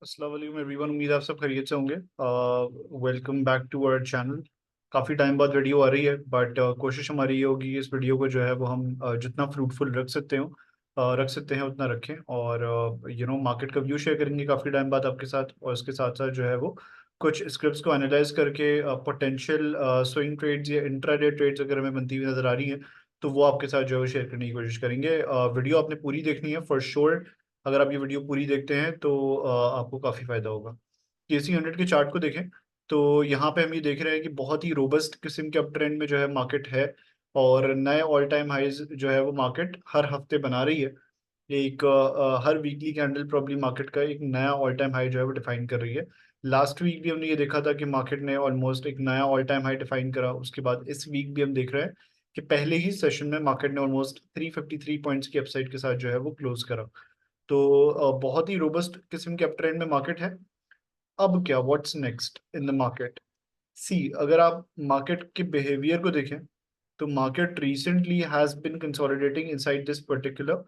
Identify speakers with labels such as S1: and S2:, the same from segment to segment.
S1: अस्सलाम वालेकुम एवरीवन। उम्मीद है आप सब खैरियत से होंगे। Welcome back to our channel. काफ़ी टाइम बाद वीडियो आ रही है, बट कोशिश हमारी ये होगी कि इस वीडियो को जो है वो हम जितना फ्रूटफुल रख सकते हैं उतना रखें। और मार्केट का व्यू शेयर करेंगे काफ़ी टाइम बाद आपके साथ, और इसके साथ साथ जो है वो कुछ स्क्रिप्ट्स को एनालाइज करके पोटेंशियल स्विंग ट्रेड्स या इंट्राडे ट्रेड्स अगर हमें बनती हुई नजर आ रही हैं तो वो आपके साथ जो है वो शेयर करने की कोशिश करेंगे। वीडियो आपने पूरी देखनी है फॉर श्योर। अगर आप ये वीडियो पूरी देखते हैं तो आपको काफ़ी फायदा होगा। KC 100 के चार्ट को देखें तो यहाँ पे हम ये देख रहे हैं कि बहुत ही रोबस्ट किस्म के अप ट्रेंड में जो है मार्केट है, और नए ऑल टाइम हाइज जो है वो मार्केट हर हफ्ते बना रही है। हर वीकली कैंडल प्रॉब्ली मार्केट का एक नया ऑल टाइम हाई जो है वो डिफाइन कर रही है। लास्ट वीक भी हमने ये देखा था कि मार्केट ने ऑलमोस्ट एक नया ऑल टाइम हाई डिफाइन करा। उसके बाद इस वीक भी हम देख रहे हैं कि पहले ही सेशन में मार्केट ने ऑलमोस्ट 353 पॉइंट्स की अपसाइड के साथ जो है वो क्लोज करा। तो बहुत ही रोबस्ट किस्म के अप ट्रेंड में मार्केट है। अब क्या, what's next in the market? See, अगर आप मार्केट के बिहेवियर को देखें तो market recently has been consolidating inside this particular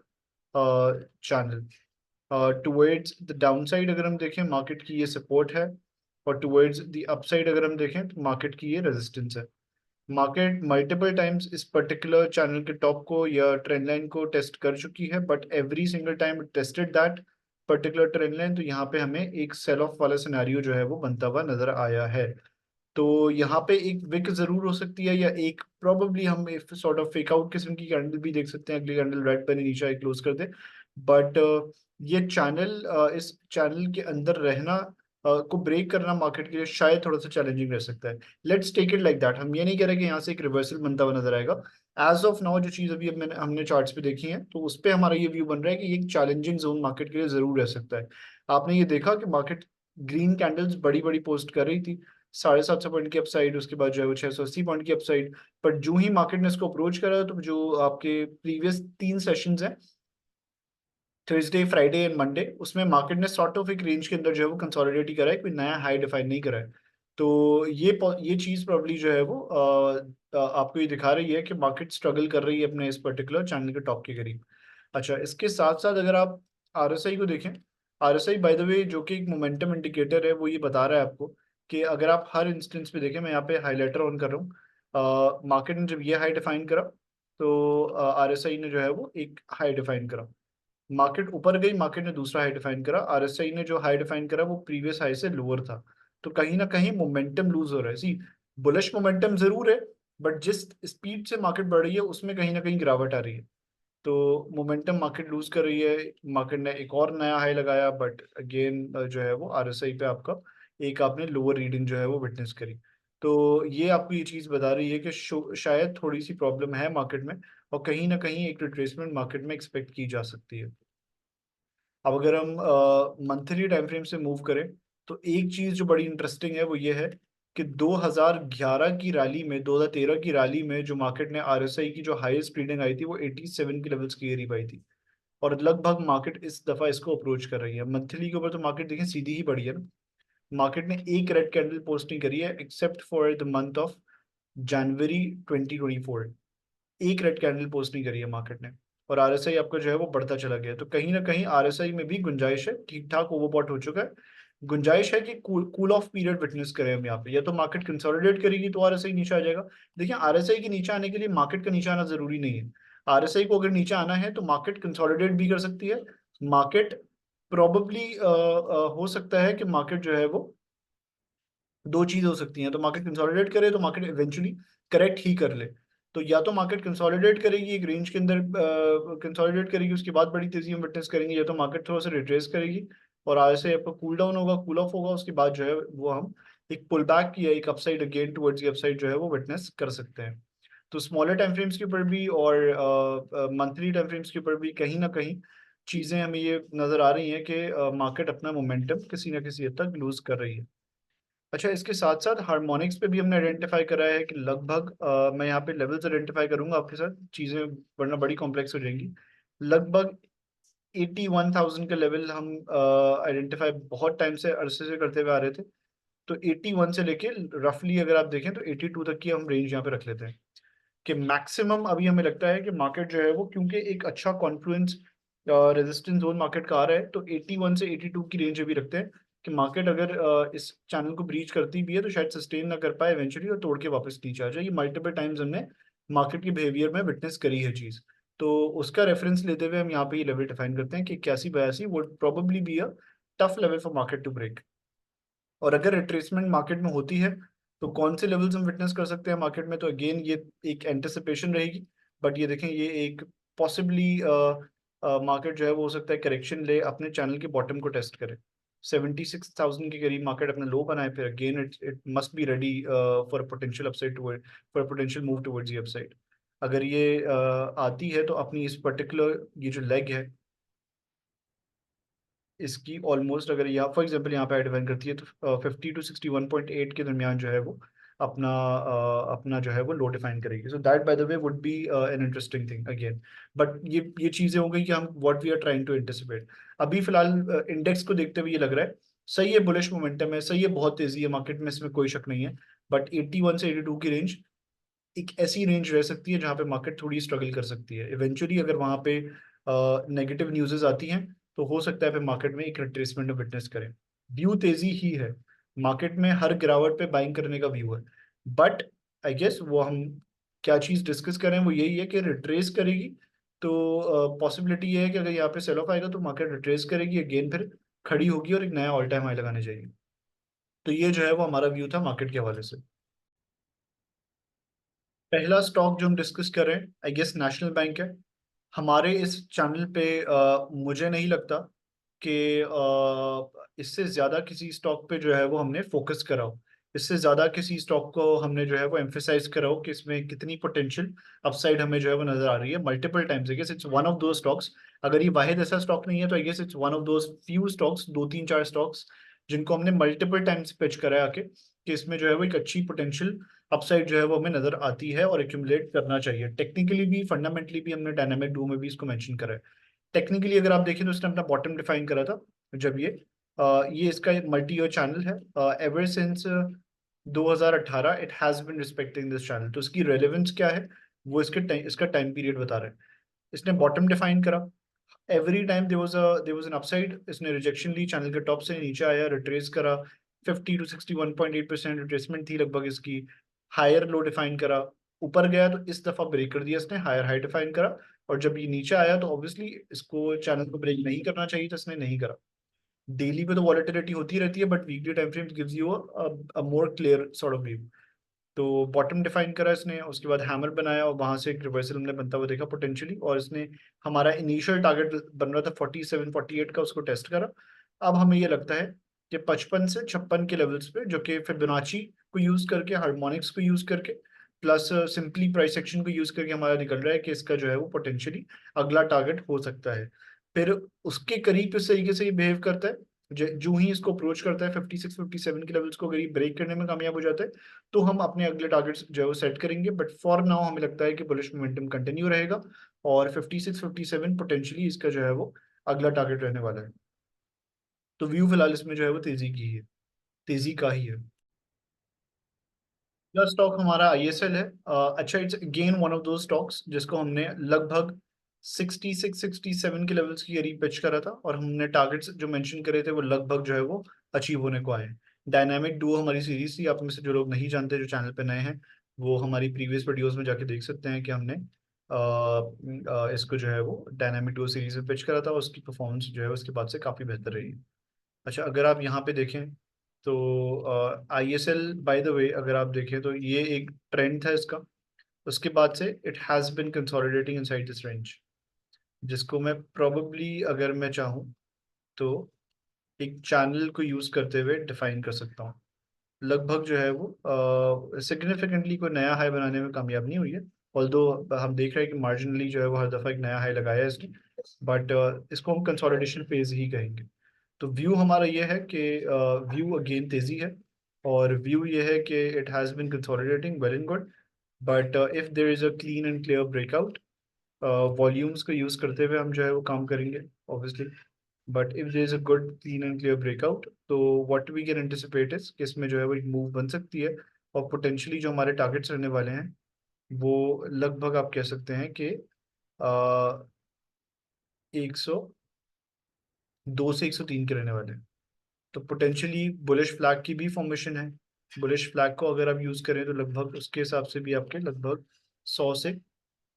S1: channel. Towards the downside अगर हम देखें मार्केट की ये सपोर्ट है, और टुवर्ड्स द अपसाइड अगर हम देखें तो मार्केट की ये रेजिस्टेंस है। मार्केट मल्टीपल टाइम्स इस पर्टिकुलर चैनल के टॉप को या ट्रेंड लाइन को टेस्ट कर चुकी है, but every single time tested that particular trend line. तो यहाँ पे हमें एक सेल ऑफ वाला सिनेरियो जो है वो बनता हुआ नजर आया है। तो यहाँ पे एक विक जरूर हो सकती है, या एक प्रोबेबली हम सॉर्ट ऑफ फेक आउट किस्म की कैंडल भी देख सकते हैं। अगली कैंडल रेड पे नीचे आई क्लोज कर दे, बट ये चैनल इस चैनल के अंदर रहना को ब्रेक करना मार्केट के लिए शायद थोड़ा सा चैलेंजिंग रह सकता है। Let's take it like that. हम ये नहीं कह रहे कि यहाँ से एक रिवर्सल बनता हुआ नजर आएगा। एज ऑफ नाउ जो चीज अभी हमने चार्ट्स पे देखी है तो उस पर हमारा ये व्यू बन रहा है कि ये एक चैलेंजिंग जोन मार्केट के लिए जरूर रह सकता है। आपने ये देखा कि मार्केट ग्रीन कैंडल्स बड़ी बड़ी पोस्ट कर रही थी, 750 पॉइंट की अपसाइड, उसके बाद जो है वो 680 पॉइंट की अपसाइड। पर जो ही मार्केट ने इसको अप्रोच करा तो जो आपके प्रीवियस 3 सेशंस हैं, थर्सडे फ्राइडे एंड मंडे, उसमें मार्केट ने सॉर्ट ऑफ एक रेंज के अंदर जो है वो कंसोलिडेट ही करा है, कोई नया हाई डिफाइन नहीं करा है। तो ये चीज प्रॉब्ली जो है वो आपको ये दिखा रही है कि मार्केट स्ट्रगल कर रही है अपने इस पर्टिकुलर चैनल के टॉप के करीब। अच्छा, इसके साथ साथ अगर आप RSI को देखें, RSI बाय द वे जो कि एक मोमेंटम इंडिकेटर है, वो ये बता रहा है आपको कि अगर आप हर इंस्टेंस पे देखें, मैं यहाँ पे हाईलाइटर ऑन कर रहा हूँ, मार्केट ने जब ये हाई डिफाइन करा तो RSI ने जो है वो एक हाई डिफाइन करा। मार्केट ऊपर गई, मार्केट ने दूसरा हाई डिफाइन करा, RSI ने जो हाई डिफाइन करा वो प्रीवियस हाई से लोअर था। तो कहीं ना कहीं मोमेंटम लूज हो रहा है। सी, बुलिश मोमेंटम जरूर है, बट जिस स्पीड से मार्केट बढ़ रही है उसमें कहीं ना कहीं गिरावट आ रही है। तो मोमेंटम मार्केट लूज कर रही है। मार्केट ने एक और नया हाई लगाया, बट अगेन जो है वो RSI पे आपका एक आपने लोअर रीडिंग जो है वो विटनेस करी। तो ये आपको ये चीज बता रही है कि शायद थोड़ी सी प्रॉब्लम है मार्केट में, और कहीं ना कहीं एक रिट्रेसमेंट मार्केट में एक्सपेक्ट की जा सकती है। अब अगर हम मंथली टाइम फ्रेम से मूव करें तो एक चीज जो बड़ी इंटरेस्टिंग है वो ये है कि 2011 की रैली में, 2013 की रैली में जो मार्केट ने RSI की जो हाईएस्ट रीडिंग आई थी वो 87 के लेवल्स की एरी पाई थी। और लगभग मार्केट इस दफा इसको अप्रोच कर रही है। मंथली के ऊपर तो मार्केट देखें सीधी ही बढ़ी है ना। मार्केट ने एक रेड कैंडल पोस्ट नहीं करी है except for the month of January 2024। एक रेड कैंडल पोस्ट नहीं करी है मार्केट ने, और RSI आपका जो है वो बढ़ता चला गया। तो कहीं ना कहीं RSI में भी गुंजाइश है, ठीक ठाक ओवरबॉट हो चुका है। गुंजाइश है कि कूल ऑफ पीरियड विटनेस करें हम यहाँ पे, या तो मार्केट कंसोलिडेट करेगी तो RSI नीचे आ जाएगा। देखिए, RSI के नीचे आने के लिए मार्केट का नीचे आना जरूरी नहीं है। RSI को अगर नीचे आना है तो मार्केट कंसोलिडेट भी कर सकती है। मार्केट प्रोबेबली हो सकता है कि मार्केट जो है वो दो चीज हो सकती हैं। तो मार्केट कंसोलिडेट करे तो मार्केट इवेंचुअली करेक्ट ही कर ले। तो या तो मार्केट कंसोलिडेट करेगी एक रेंज के अंदर, कंसोलिडेट करेगी, उसके बाद बड़ी तेजी हम विटनेस करेंगे, या तो मार्केट थोड़ा सा रिट्रेस करेगी और आज से आपका कूल डाउन होगा, कूल ऑफ होगा, उसके बाद जो है वो हम एक पुल बैक या एक upside again towards the upside जो है वो विटनेस कर सकते हैं। तो स्मॉलर टाइम फ्रेम्स के ऊपर भी और मंथली टाइम फ्रेम्स के ऊपर भी कहीं ना कहीं चीजें हमें ये नजर आ रही हैं कि मार्केट अपना मोमेंटम किसी ना किसी हद तक लूज कर रही है। अच्छा, इसके साथ साथ हार्मोनिक्स पे भी हमने आइडेंटिफाई करा है कि लगभग मैं यहाँ पे लेवल्स आइडेंटिफाई करूंगा आपके साथ, चीज़ें वरना बड़ी कॉम्प्लेक्स हो जाएंगी। लगभग 81,000 का लेवल हम आइडेंटिफाई बहुत टाइम से अरसे से करते हुए आ रहे थे। तो 81 से लेके रफली अगर आप देखें तो 82 तक की हम रेंज यहाँ पे रख लेते हैं कि मैक्सिमम अभी हमें लगता है कि मार्केट जो है वो, क्योंकि एक अच्छा कॉन्फ्लुएंस रेजिस्टेंस जोन मार्केट का आ रहा है, तो 81 से 82 की रेंज अभी रखते हैं। कि मार्केट अगर इस चैनल को ब्रीच करती भी है तो शायद सस्टेन ना कर पाए इवेंचुअली और तोड़ के वापस नीचे आ जाए। ये मल्टीपल टाइम्स हमने मार्केट की बिहेवियर में विटनेस करी है चीज। तो उसका रेफरेंस लेते हुए हम यहाँ पे ये लेवल डिफाइन करते हैं कि 81-82 would probably be a tough level for market to break. और अगर रिट्रेसमेंट मार्केट में होती है तो कौन से लेवल्स हम विटनेस कर सकते हैं मार्केट में, तो अगेन ये एक एंटिसिपेशन रहेगी। बट ये देखें, ये एक पॉसिबली मार्केट जो है वो हो सकता है करेक्शन ले अपने चैनल के बॉटम को टेस्ट करे, 76,000 के करीब मार्केट अपना लो बनाए, फिर again it must be ready for potential upside toward, for potential move towards the upside. अगर ये आती है तो अपनी इस पर्टिकुलर ये जो लेग है इसकी ऑलमोस्ट, अगर यहाँ फॉर एग्जांपल यहाँ पे डिफाइन करती है तो 50 to 61.8 के दरमियान जो है वो अपना जो है वो लो डिफाइन करेगी। So that by the way would be an interesting thing again. But ये चीजें हो गई कि हम what we are trying to anticipate. अभी फिलहाल इंडेक्स को देखते हुए ये लग रहा है सही है, बुलिश मोमेंटम है, सही है, बहुत तेजी है मार्केट में, इसमें कोई शक नहीं है। बट 81 से 82 की रेंज एक ऐसी रेंज रह सकती है जहाँ पे मार्केट थोड़ी स्ट्रगल कर सकती है इवेंचुअली। अगर वहां पे नेगेटिव न्यूज़ेस आती हैं तो हो सकता है फिर मार्केट में एक रिट्रेसमेंट विटनेस करें। व्यू तेजी ही है मार्केट में, हर गिरावट पे बाइंग करने का व्यू है। बट आई गेस वो हम क्या चीज डिस्कस करें वो यही है कि रिट्रेस करेगी। तो पॉसिबिलिटी ये है कि अगर यहाँ पे सेल ऑफ आएगा तो मार्केट रिट्रेस करेगी अगेन, फिर खड़ी होगी और एक नया ऑल टाइम हाई लगाने जाएगी। तो ये जो है वो हमारा व्यू था मार्केट के हवाले से। पहला स्टॉक जो हम डिस्कस कर रहे हैं आई गेस नेशनल बैंक है। हमारे इस चैनल पे मुझे नहीं लगता कि इससे ज़्यादा किसी स्टॉक पे जो है वो हमने फोकस करा हो, इससे ज़्यादा किसी स्टॉक को हमने जो है वो एम्फेसाइज करा हो कि इसमें कितनी पोटेंशियल अपसाइड हमें जो है वो नजर आ रही है multiple times. I guess it's one of those stocks, अगर ये वाहिद ऐसा स्टॉक नहीं है तो I guess it's one of those few stocks, दो तीन चार स्टॉक्स जिनको हमने मल्टीपल टाइम्स पिच करा है आके कि इसमें जो है वो एक अच्छी पोटेंशियल अपसाइड जो है वो हमें नजर आती है और एक्यूमुलेट करना चाहिए। टेक्निकली भी फंडामेंटली भी हमने डायनामिक डू में भी इसको मेंशन करा है। टेक्निकली अगर आप देखें तो इसने अपना बॉटम डिफाइन करा था जब ये इसका मल्टी ईयर चैनल है। Ever since 2018 it has been respecting this channel. तो इसकी रेलेवेंस क्या है वो इसका टाइम पीरियड बता रहा है। इसने बॉटम डिफाइन करा, every time there was an upside, इसने रिजेक्शन ली, चैनल के टॉप से नीचे आया, रिट्रेस करा, 50 to 61.8% रिट्रेसमेंट थी लगभग इसकी। हायर लो डिफाइन करा, ऊपर गया तो इस दफा ब्रेक कर दिया इसने, हायर हाई डिफाइन करा। और जब ये नीचे आया तो ऑब्वियसली इसको चैनल को ब्रेक नहीं करना चाहिए था, इसने नहीं करा। डेली पे तो वॉलेटिलिटी होती रहती है but weekly time frame gives you a more clear sort of view. तो बॉटम डिफाइन करा इसने, उसके बाद हैमर बनाया और वहां से एक रिवर्सल हमने बनता हुआ देखा पोटेंशियली, और इसने हमारा इनिशियल टारगेट बन रहा था 47-48 का, उसको टेस्ट करा। अब हमें ये लगता है कि 55 से 56 के लेवल्स पे, जो कि फिबोनाची को यूज करके, हार्मोनिक्स को यूज करके, प्लस सिंपली प्राइस एक्शन को यूज करके हमारा निकल रहा है कि इसका जो है वो पोटेंशियली अगला टारगेट हो सकता है। फिर उसके करीब इस तरीके से ये बिहेव करता है, जो ही इसको अप्रोच करता है 56-57 के लेवल्स को अगर ये ब्रेक करने में कामयाब हो जाता है तो हम अपने अगले टारगेट्स जो है वो सेट करेंगे। बट फॉर नाउ हमें लगता है कि बुलिश मोमेंटम कंटिन्यू रहेगा और 56-57 पोटेंशियली इसका जो है वो अगला टारगेट रहने वाला है। तो व्यू फिलहाल इसमें जो है वो तेजी की है, तेजी का ही है। अगला स्टॉक हमारा आईएसएल है। अच्छा, it's again one of those stocks जिसको हमने लगभग 66-67 के लेवल्स की करीब पिच करा था और हमने टारगेट्स जो मेंशन करे थे वो लगभग जो है वो अचीव होने को आए। डायनामिक डुओ हमारी सीरीज थी, आप में से जो लोग नहीं जानते, जो चैनल पे नए हैं, वो हमारी प्रीवियस वीडियोस में जाके देख सकते हैं कि हमने इसको जो है वो डायनामिक डुओ सीरीज में पिच करा था और उसकी परफॉर्मेंस जो है उसके बाद से काफ़ी बेहतर रही। अच्छा, अगर आप यहाँ पे देखें तो I S L by the वे अगर आप देखें तो ये एक ट्रेंड था इसका, उसके बाद से it has been consolidating inside this range, जिसको मैं प्रोबेबली अगर मैं चाहूँ तो एक चैनल को यूज़ करते हुए डिफाइन कर सकता हूँ। लगभग जो है वो सिग्निफिकेंटली कोई नया हाई बनाने में कामयाब नहीं हुई है, ऑल्दो हम देख रहे हैं कि मार्जिनली जो है वो हर दफ़ा एक नया हाई लगाया है इसने। बट इसको हम कंसोलिडेशन फेज ही कहेंगे। तो व्यू हमारा ये है कि व्यू अगेन तेजी है, और व्यू ये है कि it has been consolidating well and good. But if there is a clean and clear breakout, volumes को यूज करते हुए हम जो है वो काम करेंगे obviously. But if there is a good clean and clear breakout तो what we can anticipate is कि इसमें जो है वो एक मूव बन सकती है। और पोटेंशियली जो हमारे टारगेट्स रहने वाले हैं वो लगभग आप कह सकते हैं कि 102 से 103 के रहने वाले हैं। तो पोटेंशियली बुलिश फ्लैग की भी फॉर्मेशन है। बुलिश फ्लैग को अगर आप यूज करें तो लगभग उसके हिसाब से भी आपके लगभग 100 से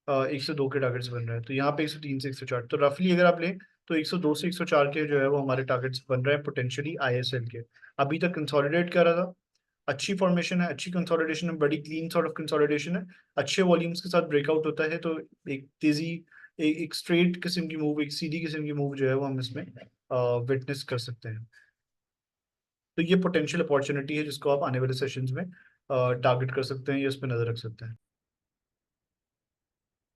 S1: 102 के टारगेट्स बन रहे हैं। तो यहाँ पे 103 से 104, तो रफली अगर आप लें तो 102 से 104 के जो है वो हमारे टारगेट्स बन रहे हैं पोटेंशियली आईएसएल के। अभी तक कंसोलिडेट कर रहा था, अच्छी फॉर्मेशन है, अच्छी कंसोलिडेशन है, बड़ी क्लीन सॉर्ट ऑफ कंसोलिडेशन है, अच्छे वॉल्यूम्स के साथ ब्रेकआउट होता है तो एक तेजी, एक स्ट्रेट किस्म की मूव, एक सीधी किस्म की मूव जो है वो हम इसमें विटनेस कर सकते हैं। तो ये पोटेंशियल अपॉर्चुनिटी है जिसको आप आने वाले सेशंस में टारगेट कर सकते हैं या उस पर नजर रख सकते हैं।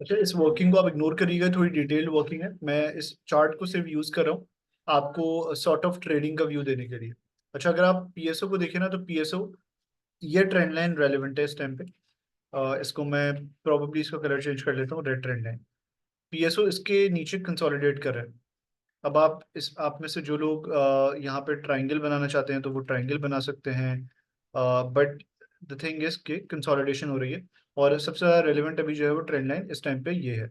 S1: अच्छा, इस वर्किंग को आप इग्नोर करिएगा, थोड़ी डिटेल्ड वर्किंग है, मैं इस चार्ट को सिर्फ यूज कर रहा हूँ आपको सॉर्ट ऑफ ट्रेडिंग का व्यू देने के लिए। अच्छा, अगर आप पीएसओ को देखें ना तो पीएसओ, ये ट्रेंड लाइन रेलिवेंट है इस टाइम पे। इसको मैं प्रोबेबली इसका कलर चेंज कर लेता हूँ, रेड ट्रेंड लाइन। पीएसओ इसके नीचे कंसोलिडेट कर रहा है। अब आप में से जो लोग यहाँ पे ट्राइंगल बनाना चाहते हैं तो वो ट्राइंगल बना सकते हैं, बट द थिंग इज कि कंसोलिडेशन हो रही है। और सबसे ज़्यादा रेलिवेंट अभी जो है वो ट्रेंड लाइन इस टाइम पे ये है।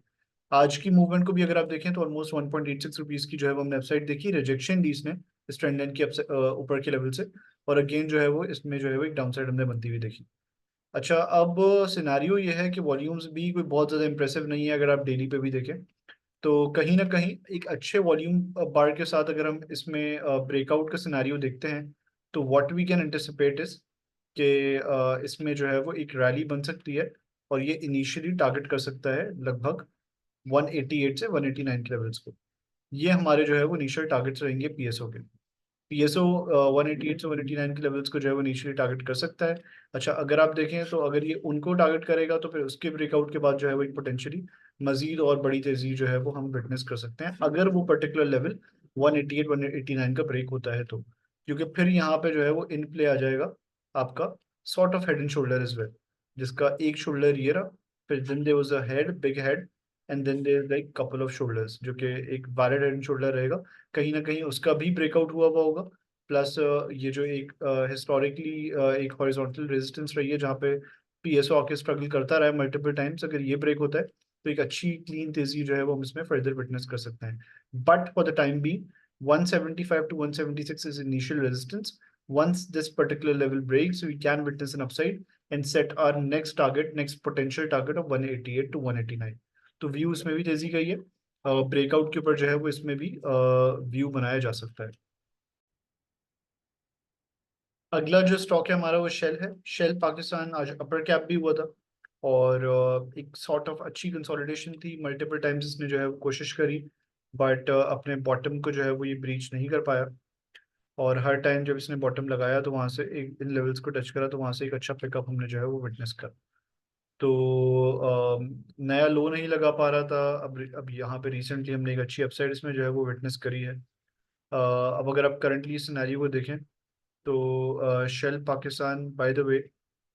S1: आज की मूवमेंट को भी अगर आप देखें तो ऑलमोस्ट 1.86 रुपीज़ की जो है वो हमने वेबसाइट देखी, रिजेक्शन दी इसने इस ट्रेंड लाइन की ऊपर के लेवल से, और अगेन जो है वो इसमें जो है वो एक डाउन साइड हमने बनती हुई देखी। अच्छा, अब सिनारियो ये है कि वॉल्यूम्स भी कोई बहुत ज़्यादा इंप्रेसिव नहीं है अगर आप डेली पे भी देखें। तो कहीं ना कहीं एक अच्छे वॉल्यूम बार के साथ अगर हम इसमें ब्रेकआउट का सिनेरियो देखते हैं तो what we can anticipate is कि इसमें जो है वो एक रैली बन सकती है, और ये इनिशियली टारगेट कर सकता है लगभग 188 से 189 के लेवल्स को। ये हमारे जो है वो इनिशियल टारगेट्स रहेंगे पीएसओ के। पीएसओ 188 से 189 के लेवल्स को जो है वो इनिशियली टारगेट कर सकता है। अच्छा, अगर आप देखें तो अगर ये उनको टारगेट करेगा तो फिर उसके ब्रेकआउट के बाद जो है वो एक पोटेंशियली मजीद और बड़ी तेजी जो है वो हम विटनेस कर सकते हैं अगर वो पर्टिकुलर लेवल 188 189 का ब्रेक होता है तो, क्योंकि फिर यहाँ पे जो है वो इन प्ले आ जाएगा आपका sort of head and shoulder is well, जिसका एक शोल्डर ये रहा, फिर then there was a head, big head, and then there like couple of shoulders, जो कि एक वैलिड हेड एंड शोल्डर रहेगा। कहीं ना कहीं उसका भी ब्रेकआउट हुआ हुआ होगा। प्लस ये जो एक हिस्टोरिकली एक हॉरिजॉन्टल रेजिस्टेंस रही है जहाँ पे पीएसओ आके स्ट्रगल करता रहा है मल्टीपल टाइम्स, अगर ये ब्रेक होता है तो एक अच्छी क्लीन तेजी जो है वो हम इसमें फर्दर विटनेस कर सकते हैं। But for the time be 175 to 176 is initial resistance. Once this particular level breaks, we can witness an upside and set our next target, next potential target of 188 to 189. तो view इसमें भी तेजी का ही है, breakout के ऊपर जो है वो इसमें भी व्यू बनाया जा सकता है। अगला जो स्टॉक है हमारा वो शेल है। शेल पाकिस्तान आज अपर कैप भी हुआ था, और एक सॉर्ट ऑफ अच्छी कंसोलिडेशन थी, मल्टीपल टाइम्स इसने जो है वो कोशिश करी, बट अपने बॉटम को जो है वो ये ब्रीच नहीं कर पाया। और हर टाइम जब इसने बॉटम लगाया तो वहां से एक इन लेवल्स को टच करा तो वहां से एक अच्छा पिकअप हमने जो है वो विटनेस करा। तो नया लो नहीं लगा पा रहा था, अब यहाँ पे रिसेंटली हमने एक अच्छी अपसाइड इसमें जो है वो विटनेस करी है। अब अगर आप करंटली सिनेरियो को देखें तो Shell Pakistan by the way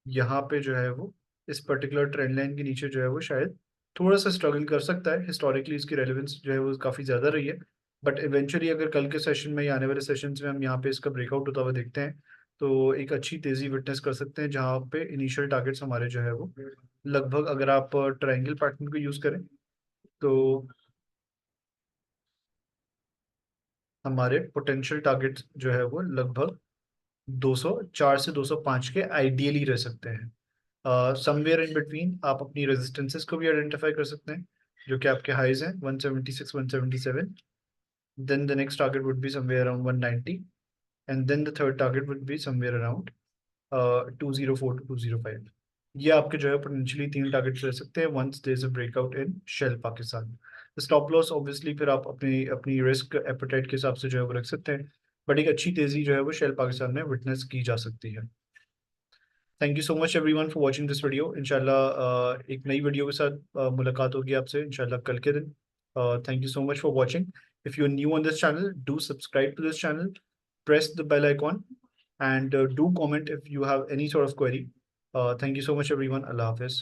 S1: यहाँ पे जो है वो इस पर्टिकुलर ट्रेंड लाइन के नीचे जो है वो शायद थोड़ा सा स्ट्रगल कर सकता है। हिस्टोरिकली इसकी रेलेवेंस जो है वो काफ़ी ज़्यादा रही है, बट इवेंचुअली अगर कल के सेशन में या आने वाले सेशंस में हम यहाँ पे इसका ब्रेकआउट होता हुआ देखते हैं तो एक अच्छी तेज़ी विटनेस कर सकते हैं, जहाँ पे इनिशियल टारगेट्स हमारे जो है वो लगभग, अगर आप ट्रायंगल पैटर्न को यूज़ करें तो हमारे पोटेंशियल टारगेट्स जो है वो लगभग 204 से 205 के आइडियली रह सकते हैं। समवेयर इन बिटवीन आप अपनी रेजिस्टेंसेस को भी आइडेंटिफाई कर सकते हैं, जो कि आपके हाइज हैं 176 177, then the next target would be somewhere around 190, and then the third target would be somewhere around 204 to 205। ये आपके जो है पोटेंशियली तीन टारगेट्स रह सकते हैं once there is a breakout in Shell Pakistan. Stop loss obviously फिर आप अपनी अपनी रिस्क एपेटाइट के हिसाब से जो है वो रख सकते हैं, बट एक अच्छी तेजी जो है वो शेल पाकिस्तान में विटनेस की जा सकती है। Thank you so much everyone for watching this video. इंशाल्लाह एक नई वीडियो के साथ मुलाकात होगी आपसे इंशाल्लाह कल के दिन। Thank you so much for watching. If you are new on this channel, do subscribe to this channel, press the bell icon, and do comment if you have any sort of query. Thank you so much everyone. Allah Hafiz.